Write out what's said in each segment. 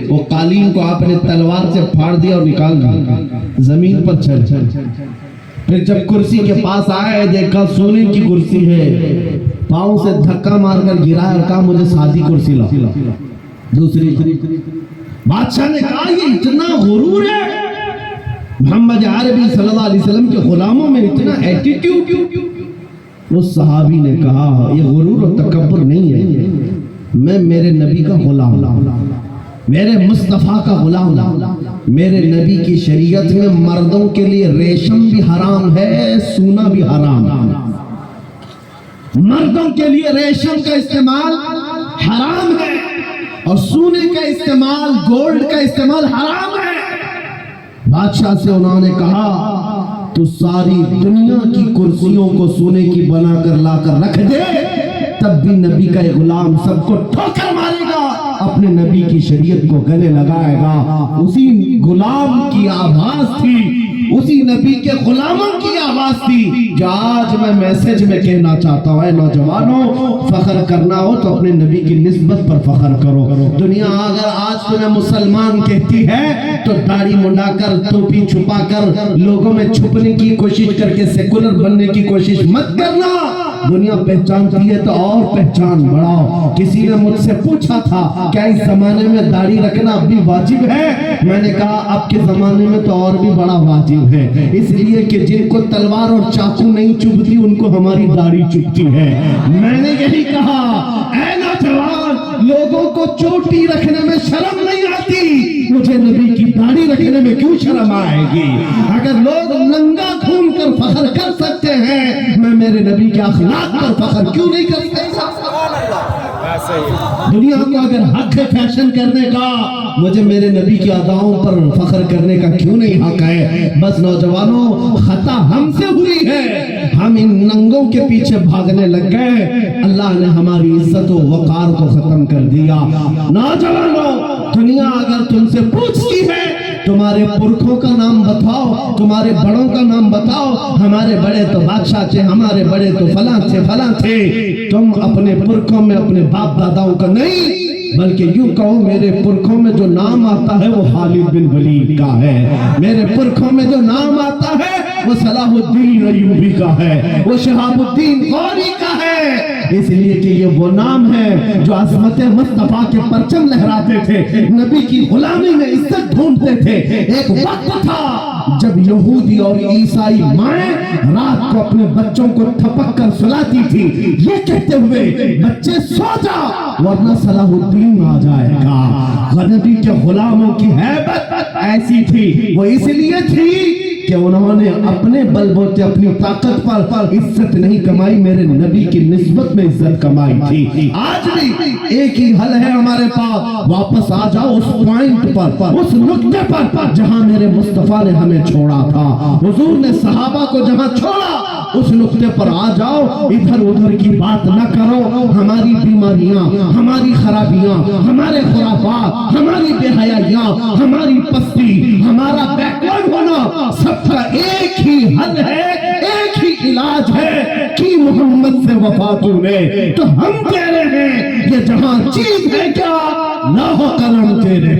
وہ قالین کو آپ نے تلوار سے پھاڑ دیا اور نکال دیا زمین پر چل پھر جب کرسی کے پاس آئے دیکھا سونے کی کرسی ہے پاؤں سے دھکا مار کر گرا اور کہا مجھے سادی کرسی لا دوسری بادشاہ نے کہا یہ اتنا غرور ہے محمد عربی صلی اللہ علیہ وسلم کے غلاموں میں اتنا ایٹیٹیوڈ اس صحابی نے کہا یہ غرور اور تکبر نہیں ہے میں میرے نبی کا غلام میرے مصطفیٰ کا غلام میرے نبی کی شریعت میں مردوں کے لیے ریشم بھی حرام ہے سونا بھی حرام مردوں کے لیے ریشم کا استعمال حرام ہے اور سونے کا استعمال گولڈ کا استعمال حرام ہے بادشاہ سے انہوں نے کہا تو ساری دنیا کی کرسیوں کو سونے کی بنا کر لا کر رکھ دے تب بھی نبی کا غلام سب کو ٹھوکر مارے گا اپنے نبی کی شریعت کو گلے لگائے گا اسی غلام کی آواز تھی اسی نبی کے غلاموں کی آواز تھی جو آج میں میسج میں کہنا چاہتا ہوں اے نوجوانوں فخر کرنا ہو تو اپنے نبی کی نسبت پر فخر کرو دنیا اگر آج تمہیں مسلمان کہتی ہے تو داڑھی منڈا کر ٹوپی چھپا کر لوگوں میں چھپنے کی کوشش کر کے سیکولر بننے کی کوشش مت کرنا دنیا پہچانتی ہے تو اور پہچان بڑھاؤ کسی نے مجھ سے پوچھا تھا کیا اس زمانے میں داڑھی رکھنا اب بھی واجب ہے میں نے کہا اب کے زمانے میں تو اور بھی بڑا واجب ہے اس لیے کہ جن کو تلوار اور چاقو نہیں چبھتی ان کو ہماری داڑھی چبھتی ہے میں نے یہی کہا اے نوجوان لوگوں کو چوٹی رکھنے میں شرم نہیں آتی مجھے نبی کی داڑھی رکھنے میں کیوں شرم آئے گی اگر لوگ ننگا گھوم کر فخر کر سکتے ہیں میں میرے نبی کے اخلاق پر فخر کیوں نہیں کر سکتا دنیا کو اگر حق ہے فیشن کرنے کا مجھے میرے نبی کی اداؤں پر فخر کرنے کا کیوں نہیں حق ہے بس نوجوانوں خطا ہم سے ہوئی ہے ہم ان ننگوں کے پیچھے بھاگنے لگ گئے اللہ نے ہماری عزت و وقار کو ختم کر دیا نوجوانوں دنیا اگر تم سے پوچھتی ہے تمہارے پرکھوں کا نام بتاؤ تمہارے بڑوں کا نام بتاؤ ہمارے بڑے تو بادشاہ تھے ہمارے بڑے تو فلاں تھے تم اپنے پرکھوں میں اپنے باپ داداؤں کا نہیں بلکہ یوں کہو میرے پرکھوں میں جو نام آتا ہے وہ خالد بن ولید کا ہے میرے پرکھوں میں جو نام آتا ہے وہ صلاح الدین ایوبی کا ہے وہ شہاب الدین غوری کا ہے اس لیے کہ یہ وہ نام ہے جو عظمت مصطفیٰ کے پرچم لہراتے تھے نبی کی غلامی میں عزت ڈھونڈتے تھے ایک وقت تھا جب یہودی اور عیسائی مائیں رات کو اپنے بچوں کو تھپک کر سلاتی تھی یہ کہتے ہوئے بچے سو جا ورنہ صلاح الدین آ جائے گا نبی کے غلاموں کی ہیبت ایسی تھی وہ اس لیے تھی کہ انہوں نے اپنے بل بوتے اپنی طاقت پر عزت نہیں کمائی میرے نبی کی نسبت میں عزت کمائی تھی آج بھی ایک ہی حل ہے ہمارے پاس واپس آ جاؤ اس پوائنٹ پر اس نقطے پر جہاں میرے مصطفیٰ نے ہمیں چھوڑا تھا حضور نے صحابہ کو جہاں چھوڑا اس نقطے پر آ جاؤ ادھر ادھر کی بات نہ کرو ہماری بیماریاں ہماری خرابیاں ہمارے خرافات ہماری بے حیائیاں ہماری پستی ہمارا بیکورڈ ہونا سب کا ایک ہی حل ہے ایک ہی علاج ہے کہ محمد سے وفات میں تو ہم کہہ رہے ہیں یہ جہاں چیز ہے کیا لاہ قلم تیرے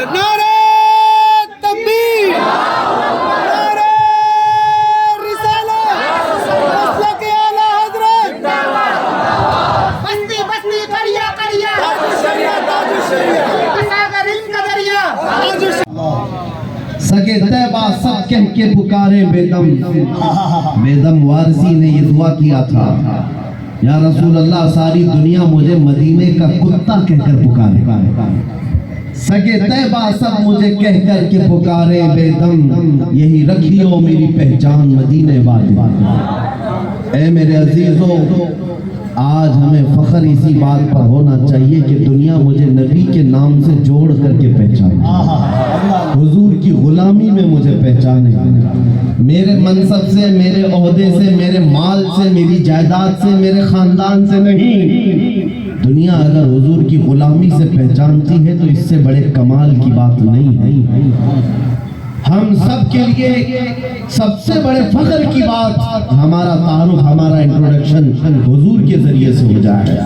نعرہ تکبیر نعرہ رسالت مسلک اعلی حضرت بستی بستی قریہ قریہ تاج الشریعہ تاج الشریعہ ساگر علم کا دریا تاج الشریعہ سگے طیبہ سب کہہ کے پکارے بے دم وارثی نے یہ دعا کیا تھا یا رسول اللہ ساری دنیا مجھے مدینے کا کتا کہہ کر پکارے سگے طیبہ سب مجھے کہہ کر کے پکارے بے دم یہی رکھیو میری پہچان مدینے والی اے میرے عزیزوں آج ہمیں فخر اسی بات پر ہونا چاہیے کہ دنیا مجھے نبی کے نام سے جوڑ کر کے پہچانے حضور کی غلامی میں مجھے پہچانے میرے منصب سے میرے عہدے سے میرے مال سے میری جائیداد سے میرے خاندان سے نہیں دنیا اگر حضور کی غلامی سے پہچانتی ہے تو اس سے بڑے کمال کی بات نہیں ہے ہم سب کے لیے سب سے بڑے فخر کی بات ہمارا تعارف ہمارا انٹروڈکشن حضور کے ذریعے سے ہو جائے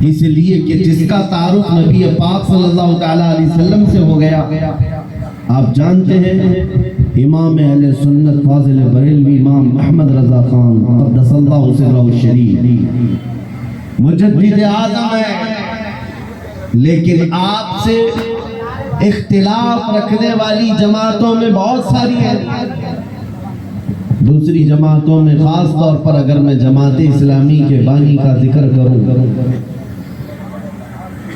اس لیے کہ جس کا تعارف نبی پاک صلی اللہ تعالیٰ علیہ وسلم سے ہو گیا، آپ جانتے ہیں امام اہل سنت فاضل بریلوی امام احمد رضا خان قدس اللہ سرہ الشریف مجدد اعظم ہے، لیکن آپ سے اختلاف رکھنے والی جماعتوں میں بہت ساری ہیں۔ دوسری جماعتوں میں خاص طور پر اگر میں جماعت اسلامی کے بانی کا ذکر کروں،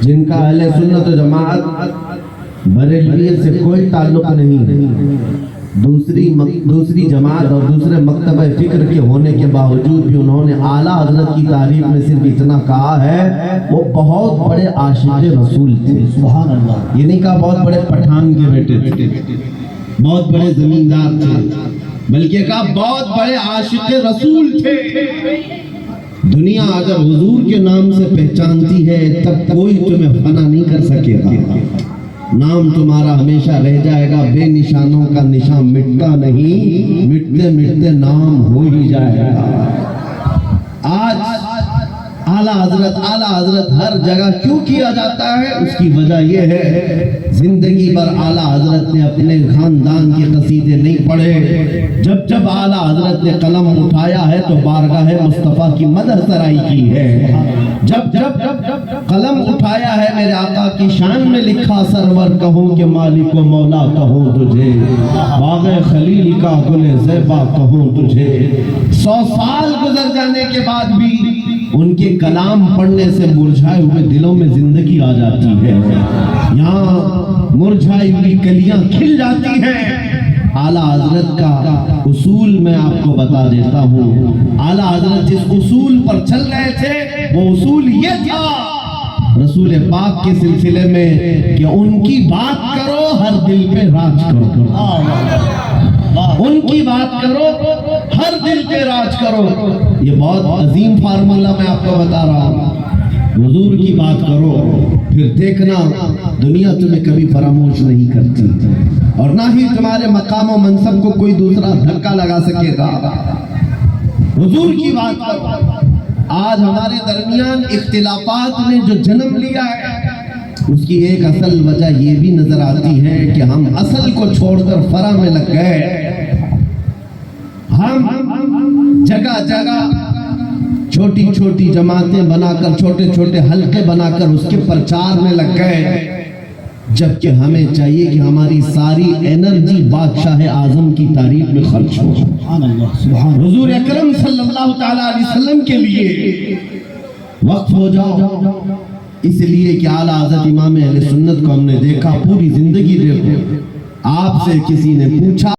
جن کا اہل سنت و جماعت بریلویت سے کوئی تعلق نہیں، دوسری جماعت اور دوسرے مکتبہ فکر کے ہونے کے باوجود بھی انہوں نے اعلیٰ حضرت کی تعریف میں صرف اتنا کہا ہے وہ بہت بڑے عاشق رسول تھے۔ سبحان اللہ، یہ نہیں کہا بہت بڑے پٹھان کے بیٹے تھے، بہت بڑے زمیندار تھے، بلکہ کہا بہت بڑے عاشق رسول تھے۔ دنیا اگر حضور کے نام سے پہچانتی ہے تب کوئی تمہیں فنا نہیں کر سکے گا، نام تمہارا ہمیشہ رہ جائے گا، بے نشانوں کا نشان مٹتا نہیں، مٹتے مٹتے نام ہو ہی جائے گا۔ آج اعلیٰ حضرت ہر جگہ کیوں کیا جاتا ہے؟ اس کی وجہ یہ ہے زندگی بھر اعلیٰ حضرت نے اپنے خاندان کے قصیدے نہیں پڑھے، جب اعلیٰ حضرت نے قلم اٹھایا ہے تو بارگاہ مصطفیٰ کی مدح سرائی کی ہے، جب قلم اٹھایا ہے میرے آقا کی شان میں لکھا سرور کہوں کہ مالک و مولا کہوں تجھے، باغ خلیل کا گل زیبا کہوں تجھے۔ 100 سال گزر جانے کے بعد بھی ان کے کلام پڑھنے سے مرجھائے ہوئے دلوں میں زندگی آ جاتی ہے، یہاں مرجھائی ہوئی کلیاں کھل جاتی ہیں۔ اعلیٰ حضرت کا اصول میں آپ کو بتا دیتا ہوں، اعلیٰ حضرت جس اصول پر چل رہے تھے وہ اصول یہ تھا رسول پاک کے سلسلے میں کہ ان کی بات کرو ہر دل پہ راج کرو، ان کی بات کرو ہر دل پہ راج کرو۔ یہ بہت عظیم فارمولہ میں آپ کو بتا رہا ہوں، حضور کی بات کرو پھر دیکھنا دنیا تمہیں کبھی فراموش نہیں کرتی، اور نہ ہی تمہارے مقام و منصب کو کوئی دوسرا دھکا لگا سکے گا۔ حضور کی بات کرو۔ آج ہمارے درمیان اختلافات نے جو جنم لیا ہے اس کی ایک اصل وجہ یہ بھی نظر آتی ہے کہ ہم اصل کو چھوڑ کر فرع میں لگ گئے، ہم جگہ جگہ چھوٹی چھوٹی جماعتیں بنا کر چھوٹے چھوٹے حلقے بنا کر اس کے پرچار میں لگ گئے، جبکہ ہمیں چاہیے کہ ہماری ساری انرجی بادشاہ اعظم کی تعریف میں خرچ ہو، حضور اکرم صلی اللہ تعالیٰ علیہ وسلم کے لیے وقف ہو جاؤ۔ اس لیے کہ اعلیٰ حضرت امام اہل سنت کو ہم نے دیکھا، پوری زندگی دیکھو، آپ سے کسی نے پوچھا